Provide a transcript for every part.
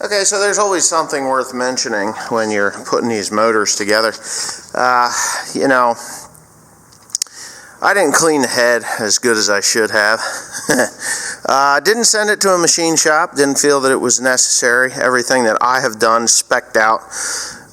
Okay, so there's always something worth mentioning when you're putting these motors together. You know, I didn't clean the head as good as I should have. Didn't send it to a machine shop, didn't feel that it was necessary. Everything that I have done, spec'd out,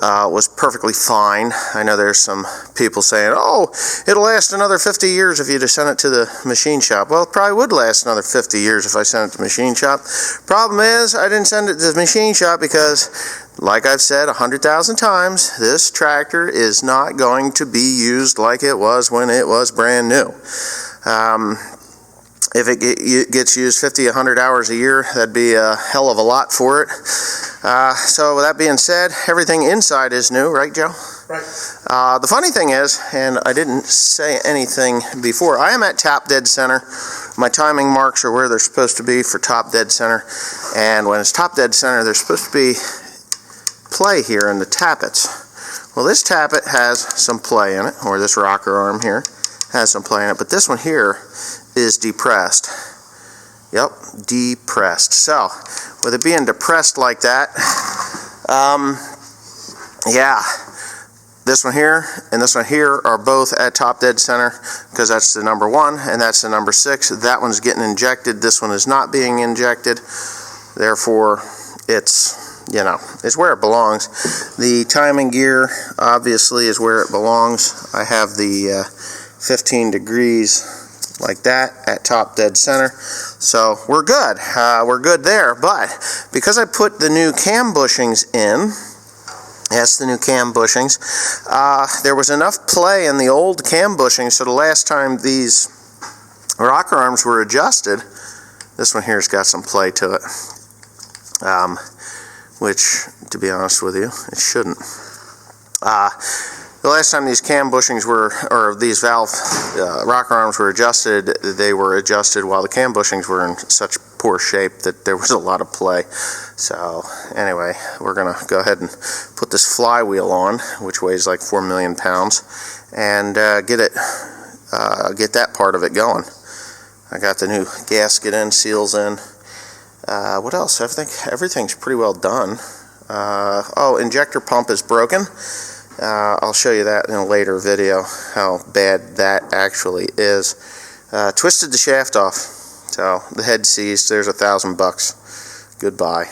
was perfectly fine. I know there's some people saying, oh, it'll last another 50 years if you just send it to the machine shop. Well, it probably would last another 50 years if I sent it to the machine shop. Problem is, I didn't send it to the machine shop because, like I've said 100,000 times, this tractor is not going to be used like it was when it was brand new. If it gets used 50, 100 hours a year, that'd be a hell of a lot for it. So with that being said, everything inside is new, right, Joe? Right. The funny thing is, and I didn't say anything before, I am at top dead center. My timing marks are where they're supposed to be for top dead center. And when it's top dead center, there's supposed to be play here in the tappets. Well, this tappet has some play in it, or this rocker arm here has some play in it, but this one here is depressed. Yep, depressed. So, with it being depressed like that, yeah, this one here and this one here are both at top dead center because that's the number 1 and that's the number 6. That one's getting injected. This one is not being injected. Therefore, it's, you know, it's where it belongs. The timing gear obviously is where it belongs. I have the 15 degrees like that at top dead center, so we're good. We're good there. But because I put the new cam bushings in, yes, the new cam bushings, there was enough play in the old cam bushings, so the last time these rocker arms were adjusted, this one here's got some play to it, which, to be honest with you, it shouldn't. The last time these cam bushings were, or these valve rocker arms were adjusted, they were adjusted while the cam bushings were in such poor shape that there was a lot of play. So anyway, we're going to go ahead and put this flywheel on, which weighs like 4 million pounds, and get that part of it going. I got the new gasket in, seals in. What else? I think everything's pretty well done. Oh, injector pump is broken. I'll show you that in a later video, how bad that actually is. Twisted the shaft off, so the head seized. There's $1,000. Goodbye.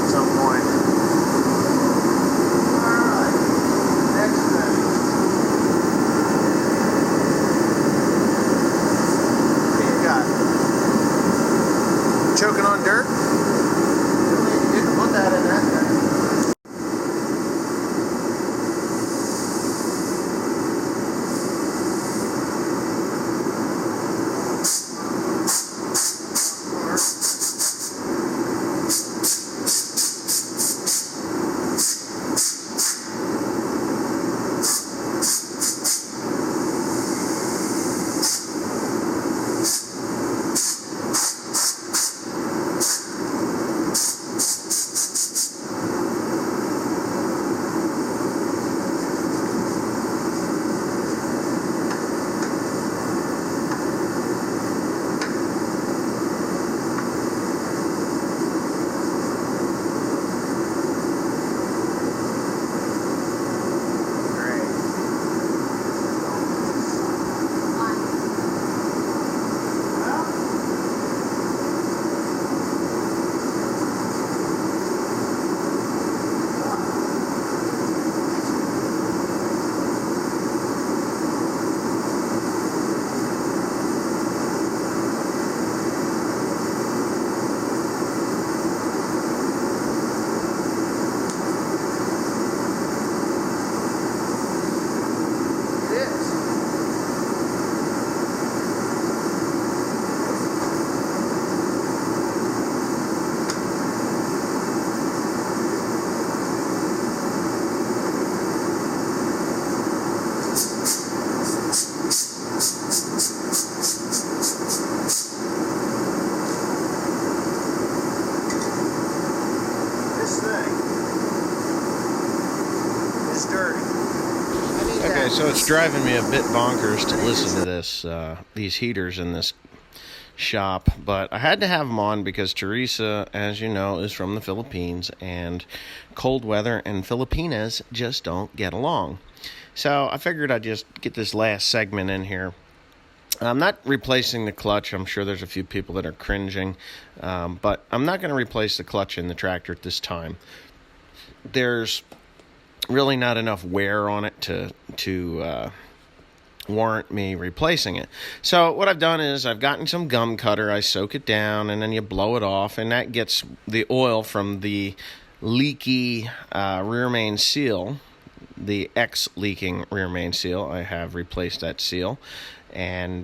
at some point. Alright, next thing. What do you got? Choking on dirt? You didn't put that in that thing. Okay, so it's driving me a bit bonkers to listen to this, these heaters in this shop, but I had to have them on because Teresa, as you know, is from the Philippines, and cold weather and Filipinas just don't get along. So I figured I'd just get this last segment in here. I'm not replacing the clutch. I'm sure there's a few people that are cringing, but I'm not going to replace the clutch in the tractor at this time. There's really not enough wear on it to warrant me replacing it. So what I've done is I've gotten some gum cutter. I soak it down, and then you blow it off, and that gets the oil from the leaky rear main seal, the ex-leaking rear main seal. I have replaced that seal. And,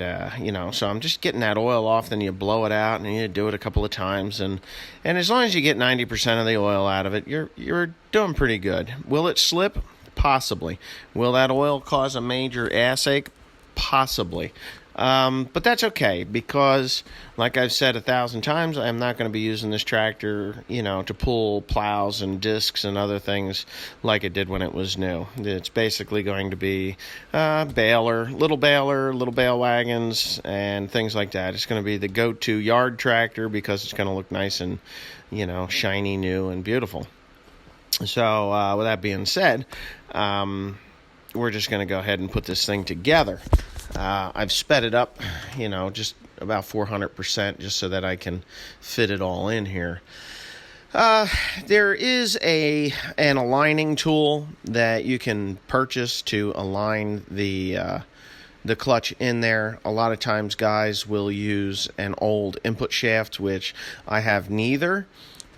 so I'm just getting that oil off, then you blow it out, and you do it a couple of times. And as long as you get 90% of the oil out of it, you're doing pretty good. Will it slip? Possibly. Will that oil cause a major ass ache? Possibly. But that's okay, because, like I've said 1,000 times, I'm not going to be using this tractor, to pull plows and discs and other things like it did when it was new. It's basically going to be little bale wagons, and things like that. It's going to be the go-to yard tractor because it's going to look nice and, shiny, new, and beautiful. So, with that being said, we're just going to go ahead and put this thing together. I've sped it up, just about 400% just so that I can fit it all in here. There is an aligning tool that you can purchase to align the clutch in there. A lot of times guys will use an old input shaft, which I have neither.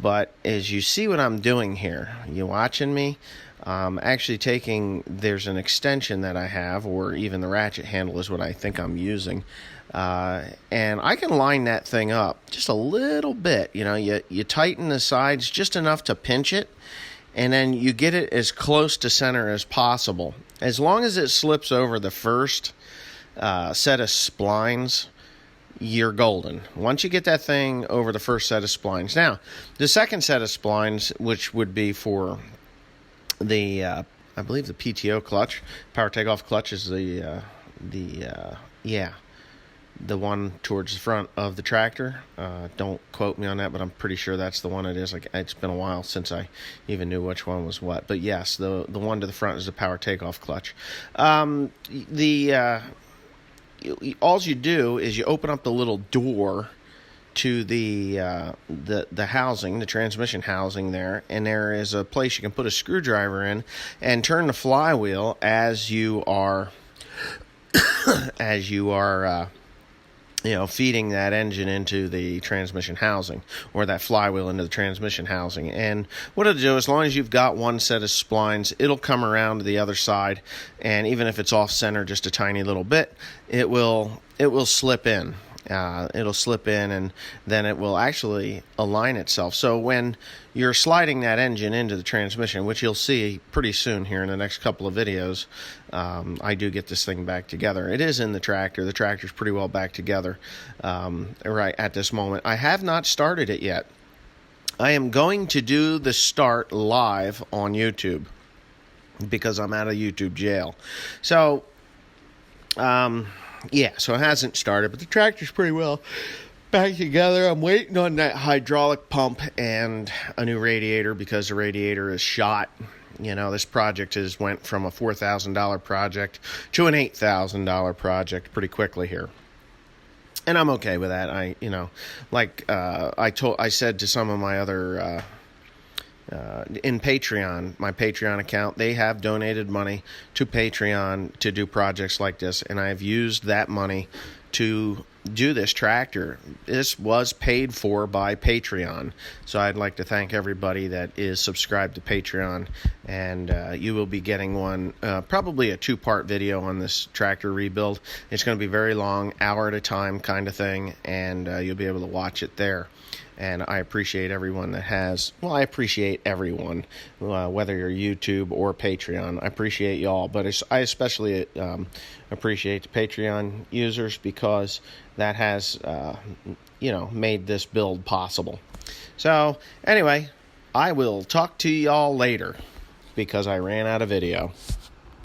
But as you see what I'm doing here, you watching me? Actually there's an extension that I have, or even the ratchet handle is what I think I'm using. And I can line that thing up just a little bit. You tighten the sides just enough to pinch it, and then you get it as close to center as possible. As long as it slips over the first set of splines, you're golden. Once you get that thing over the first set of splines. Now, the second set of splines, which would be for the, I believe the PTO clutch, power takeoff clutch, is the one towards the front of the tractor. Don't quote me on that, but I'm pretty sure that's the one it is. It's been a while since I even knew which one was what. But yes, the one to the front is the power takeoff clutch. All you do is you open up the little door to the housing, the transmission housing there, and there is a place you can put a screwdriver in and turn the flywheel as you are feeding that engine into the transmission housing, or that flywheel into the transmission housing. And what it'll do, as long as you've got one set of splines, it'll come around to the other side, and even if it's off center just a tiny little bit, it will slip in. It'll slip in, and then it will actually align itself. So when you're sliding that engine into the transmission, which you'll see pretty soon here in the next couple of videos, I do get this thing back together. It is in the tractor. The tractor's pretty well back together right at this moment. I have not started it yet. I am going to do the start live on YouTube because I'm out of YouTube jail. So, yeah, so it hasn't started, but the tractor's pretty well back together. I'm waiting on that hydraulic pump and a new radiator because the radiator is shot. This project went from a $4,000 project to an $8,000 project pretty quickly here. And I'm okay with that. I said to some of my other in Patreon, my Patreon account, they have donated money to Patreon to do projects like this, and I've used that money to do this tractor. This was paid for by Patreon, so I'd like to thank everybody that is subscribed to Patreon, and you will be getting one, probably a 2-part video on this tractor rebuild. It's going to be very long, hour at a time kind of thing, and you'll be able to watch it there. And I appreciate everyone that has, I appreciate everyone, whether you're YouTube or Patreon. I appreciate y'all, but I especially appreciate the Patreon users because that has, made this build possible. So, anyway, I will talk to y'all later because I ran out of video.